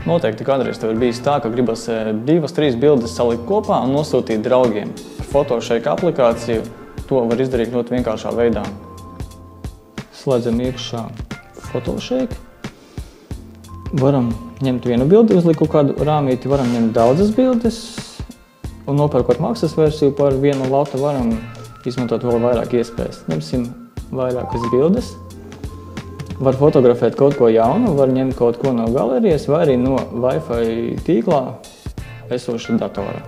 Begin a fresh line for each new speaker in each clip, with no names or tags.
Noteikti kādreiz tev ir bijis tā, ka gribas 2-3 bildes salikt kopā un nosūtīt draugiem. Ar Photoshake aplikāciju to var izdarīt ļoti vienkāršā veidā. Slēdzam iekšā Photoshake. Varam ņemt vienu bildi, uzlikt kaut kādu rāmīti, varam ņemt daudzas bildes. Un nopērkot maksas versiju par vienu latu varam izmantot vēl vairāk iespējas. Ņemsim vairākas bildes. Var fotografēt kaut ko jaunu, var ņemt kaut ko no galerijas vai arī no Wi-Fi tīklā esoša datora.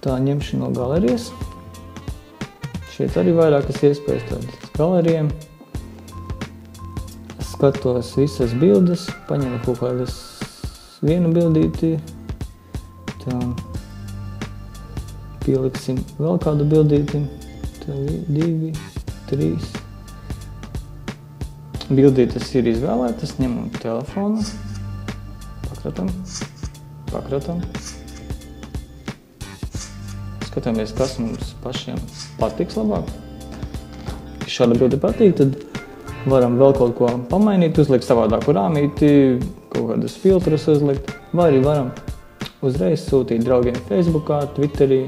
Tā ņemšu no galerijas. Šeit arī vairākas iespējas tādas galerijiem. Skatos visas bildes, paņemu kaut kādas vienu bildīti. Tā. Pieliksim vēl kādu bildīti. Tā 2, 3. Bildītes ir izvēlētas, ņemam telefonu, pakratam. Skatāmies, kas mums pašiem patiks labāk. Ja šāda bilde patīk, tad varam vēl kaut ko pamainīt, uzlikt savādāku rāmīti, kaut kādus filtrus uzlikt, vai arī varam uzreiz sūtīt draugiem Facebookā, Twitterī,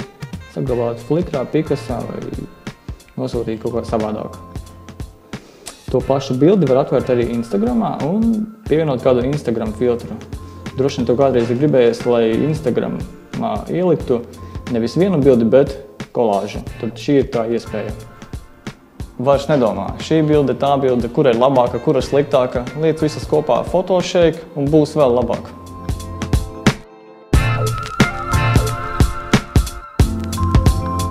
saglabāt Flickrā, Picasā vai nosūtīt kaut ko savādāku. To pašu bildi var atvērt arī Instagramā un pievienot kādu Instagram filtru. Droši vien tev kādreiz ir gribējies, lai Instagramā ieliktu nevis vienu bildi, bet kolāžu. Tad šī ir tā iespēja. Vairs nedomā, šī bilde, tā bilde, kura ir labāka, kura ir sliktāka. Liec visas kopā Photoshake un būs vēl labāk.